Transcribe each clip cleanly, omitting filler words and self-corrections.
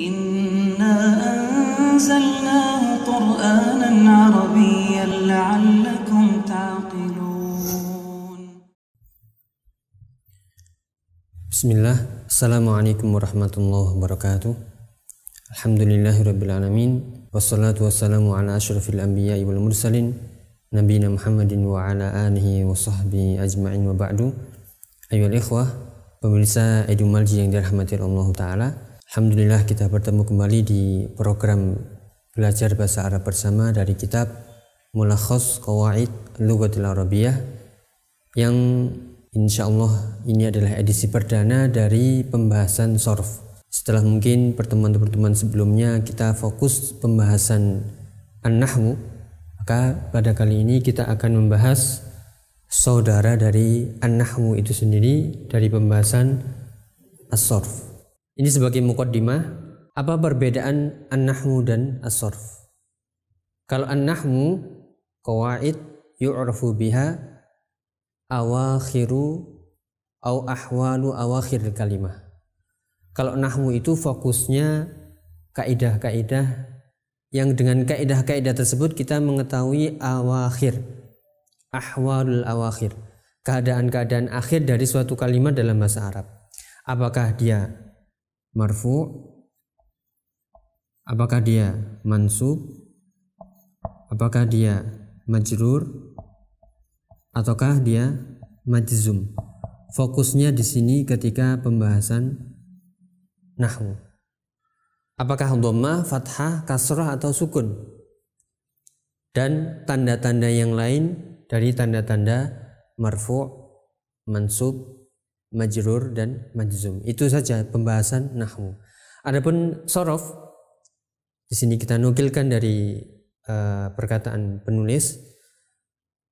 إنا أنزلناه قرآنا عربيا لعلكم تعقلون. Bismillah, Assalamualaikum warahmatullahi wabarakatuh. Alhamdulillahirabbil alamin, wassalatu wassalamu ala asyrafil anbiya'i wal mursalin nabiyina Muhammadin wa ala alihi wa sahbihi ajma'in wa ba'du. Ayyuhal ikhwah, pemirsa Edu Malji yang dirahmati Allah Ta'ala, alhamdulillah kita bertemu kembali di program belajar bahasa Arab bersama dari kitab Mulakhas Qawaid Lughatil Arabiyyah, yang insyaallah ini adalah edisi perdana dari pembahasan shorf. Setelah mungkin pertemuan-pertemuan sebelumnya kita fokus pembahasan an-nahwu, maka pada kali ini kita akan membahas saudara dari an-nahwu itu sendiri dari pembahasan as-shorf. Ini sebagai muqaddimah, apa perbedaan an-nahwu dan as-shorf? Kalau an-nahwu qawaid yu'rafu biha awakhiru au ahwalu awakhir kalimah. Kalau nahwu itu fokusnya kaidah-kaidah yang dengan kaidah-kaidah tersebut kita mengetahui awakhir, ahwalul awakhir, keadaan-keadaan akhir dari suatu kalimat dalam bahasa Arab. Apakah dia marfu', apakah dia mansub, apakah dia majrur, ataukah dia majzum. Fokusnya di sini ketika pembahasan nahwu. Apakah dhammah, fathah, kasrah atau sukun, dan tanda-tanda yang lain dari tanda-tanda marfu', mansub, majrur dan majzum. Itu saja pembahasan nahwu. Adapun shorof, di sini kita nukilkan dari perkataan penulis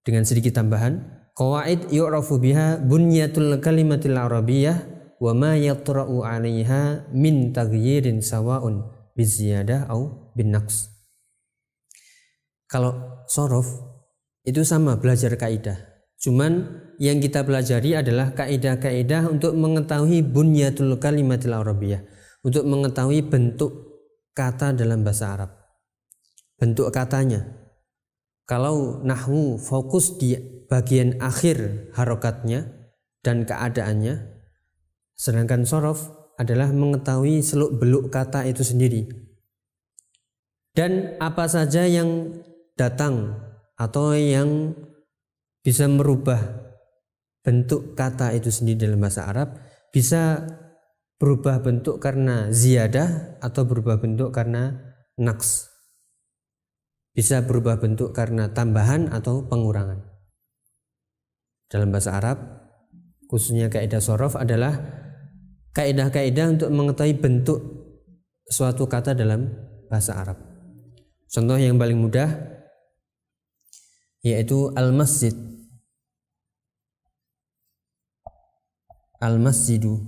dengan sedikit tambahan. Qawaid yu'rafu biha bunyatul kalimatil arabiyyah wa ma yatra'u 'alaiha min taghyirin sawa'un biziyadah au bin naqs. Kalau shorof itu sama belajar kaidah. Cuman yang kita pelajari adalah kaidah-kaidah untuk mengetahui bunyatul kalimatil arabiyyah, untuk mengetahui bentuk kata dalam bahasa Arab, bentuk katanya. Kalau nahwu fokus di bagian akhir harokatnya dan keadaannya, sedangkan shorof adalah mengetahui seluk-beluk kata itu sendiri dan apa saja yang datang atau yang bisa merubah bentuk kata itu sendiri dalam bahasa Arab, bisa berubah bentuk karena ziyadah atau berubah bentuk karena naqs, bisa berubah bentuk karena tambahan atau pengurangan. Dalam bahasa Arab, khususnya kaidah shorof adalah kaidah-kaidah untuk mengetahui bentuk suatu kata dalam bahasa Arab. Contoh yang paling mudah yaitu al-masjid, al-masjidu.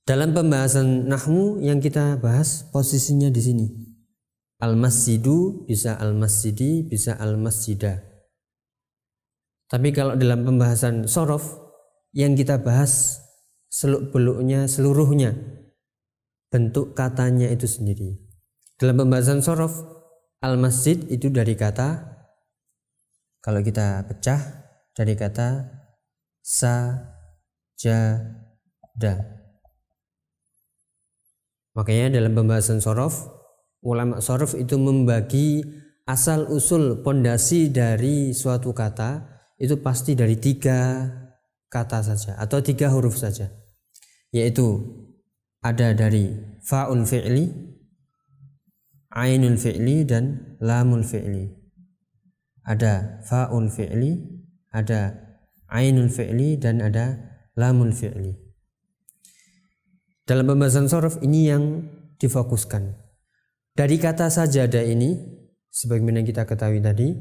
Dalam pembahasan nahwu yang kita bahas posisinya di sini. Al-masjidu bisa al-masjidi, bisa al-masjidah. Tapi kalau dalam pembahasan shorof yang kita bahas seluk-beluknya, seluruhnya, bentuk katanya itu sendiri. Dalam pembahasan shorof, al-masjid itu dari kata, kalau kita pecah, dari kata sajada. Makanya dalam pembahasan shorof, ulama shorof itu membagi asal usul pondasi dari suatu kata itu pasti dari 3 kata saja atau 3 huruf saja, yaitu ada dari fa'ul fi'li, ainul fi'li dan lamul fi'li. Ada fa'ul fi'li, ada ainul fi'li dan ada lamul fi'li. Dalam pembahasan shorof ini yang difokuskan. Dari kata sajadah ini, sebagaimana kita ketahui tadi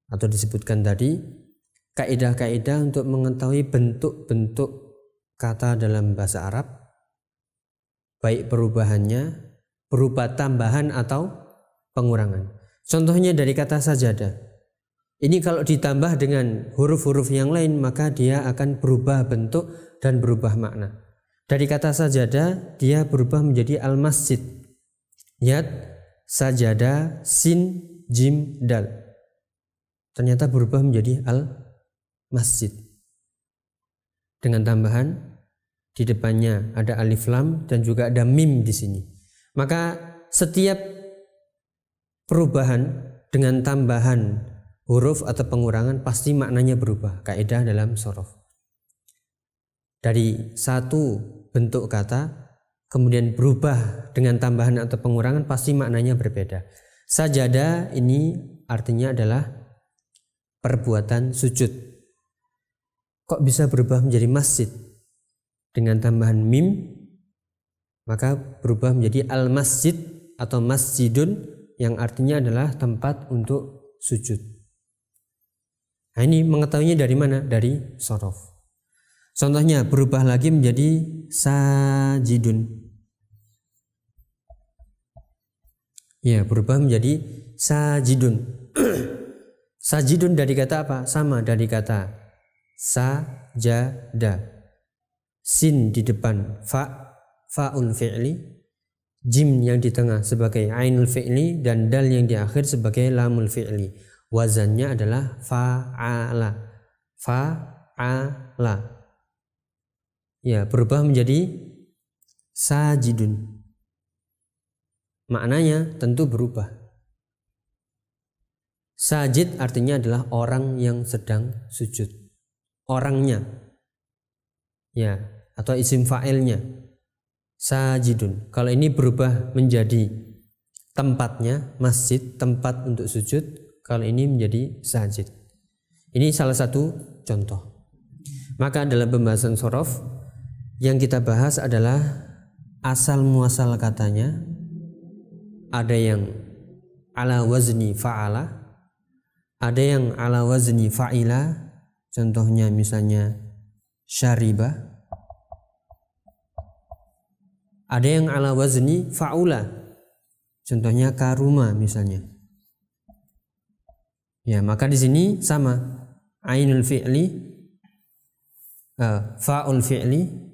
atau disebutkan tadi, kaidah-kaidah untuk mengetahui bentuk-bentuk kata dalam bahasa Arab, baik perubahannya berupa tambahan atau pengurangan. Contohnya dari kata sajadah. Ini kalau ditambah dengan huruf-huruf yang lain maka dia akan berubah bentuk dan berubah makna. Dari kata sajadah dia berubah menjadi al-masjid. Lihat, sajadah sin jim dal. Ternyata berubah menjadi al-masjid. Dengan tambahan di depannya ada alif lam dan juga ada mim di sini. Maka setiap perubahan dengan tambahan huruf atau pengurangan pasti maknanya berubah. Kaidah dalam shorof. Dari satu bentuk kata kemudian berubah dengan tambahan atau pengurangan pasti maknanya berbeda. Sajadah ini artinya adalah perbuatan sujud. Kok bisa berubah menjadi masjid? Dengan tambahan mim maka berubah menjadi al-masjid atau masjidun yang artinya adalah tempat untuk sujud. Nah, ini mengetahuinya dari mana? Dari shorof. Contohnya berubah lagi menjadi sajidun. Ya, berubah menjadi sajidun. Sajidun dari kata apa? Sama dari kata sajada. Sin di depan fa'ul fi'li, jim yang di tengah sebagai ainul fi'li dan dal yang di akhir sebagai lamul fi'li. Wazannya adalah fa'ala. Fa'ala. Ya, berubah menjadi sajidun. Maknanya tentu berubah. Sajid artinya adalah orang yang sedang sujud. Orangnya. Ya, atau isim fa'ilnya. Sajidun. Kalau ini berubah menjadi tempatnya, masjid, tempat untuk sujud. Kalau ini menjadi sajid. Ini salah satu contoh. Maka dalam pembahasan shorof yang kita bahas adalah asal muasal katanya. Ada yang ala wazni fa'ala, ada yang ala wazni fa'ila. Contohnya misalnya syariba. Ada yang ala wazni fa'ula. Contohnya karuma misalnya. Ya, maka di sini sama. Ainul fi'li, fa'ul fi'li,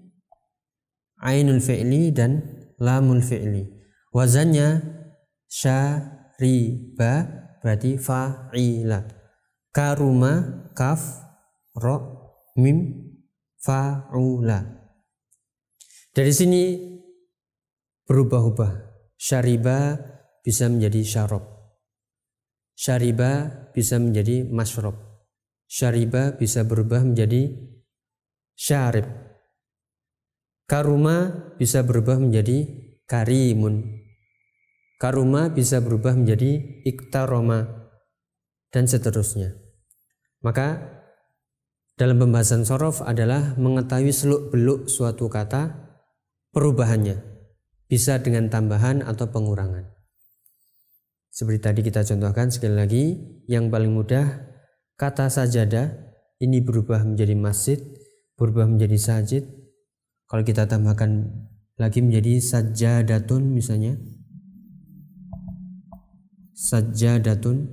ainul fi'li dan lamul fi'li. Wazannya syariba berarti fa'ila. Karuma kaf ro mim fa'ula. Dari sini berubah-ubah. Syariba bisa menjadi syarob. Syariba bisa menjadi masyrob. Syariba bisa berubah menjadi syarib. Karuma bisa berubah menjadi karimun. Karuma bisa berubah menjadi iktaroma dan seterusnya. Maka dalam pembahasan shorof adalah mengetahui seluk-beluk suatu kata, perubahannya bisa dengan tambahan atau pengurangan. Seperti tadi kita contohkan sekali lagi, yang paling mudah kata sajadah ini berubah menjadi masjid, berubah menjadi sajid. Kalau kita tambahkan lagi menjadi sajadatun misalnya, sajadatun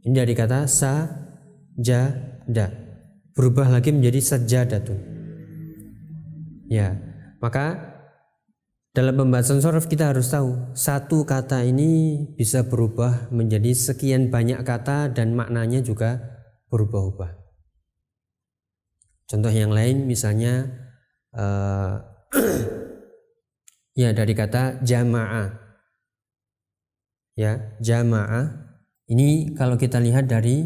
ini dari kata sajada, berubah lagi menjadi sajadatun. Ya, maka dalam pembahasan shorof kita harus tahu satu kata ini bisa berubah menjadi sekian banyak kata dan maknanya juga berubah-ubah. Contoh yang lain misalnya ya dari kata jama'ah. Ya, jama'ah ini kalau kita lihat dari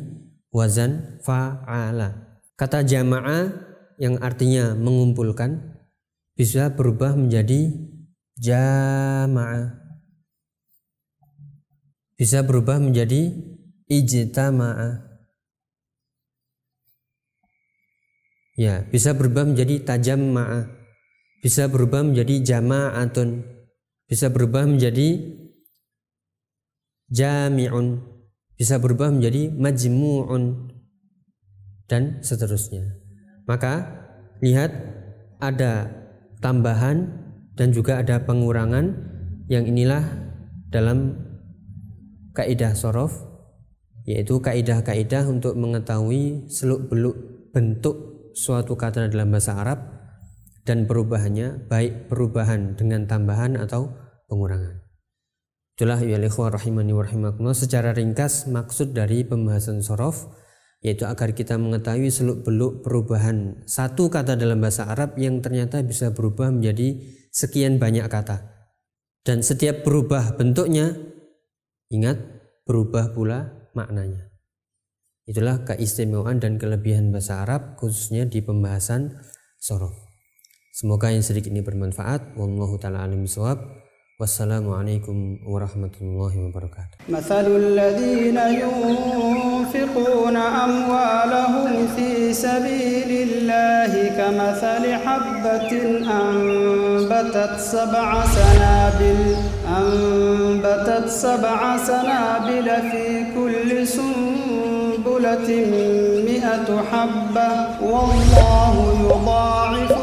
wazan fa'ala. Kata jama'ah yang artinya mengumpulkan bisa berubah menjadi jama'ah. Bisa berubah menjadi ijtama'ah. Ya, bisa berubah menjadi tajamma'ah. Bisa berubah menjadi jama'atun. Bisa berubah menjadi jami'un. Bisa berubah menjadi majmu'un dan seterusnya. Maka lihat ada tambahan dan juga ada pengurangan, yang inilah dalam kaidah shorof, yaitu kaidah-kaidah untuk mengetahui seluk-beluk bentuk suatu kata dalam bahasa Arab dan perubahannya, baik perubahan dengan tambahan atau pengurangan. Itulah ya ikhwah rahimani wa rahimakumullah secara ringkas maksud dari pembahasan shorof, yaitu agar kita mengetahui seluk-beluk perubahan satu kata dalam bahasa Arab yang ternyata bisa berubah menjadi sekian banyak kata. Dan setiap berubah bentuknya, ingat, berubah pula maknanya. Itulah keistimewaan dan kelebihan bahasa Arab khususnya di pembahasan shorof. Semoga yang sedikit ini bermanfaat. Wallahu ta'ala alim bishawab. Wassalamualaikum warahmatullahi wabarakatuh. Mathalul ladzina yunfiquna amwalahum fi sabilillahi kamathali habbatin anbatat sab'a sanabil fi kulli sunbulatin mi'atu habbah wallahu yudha'ifu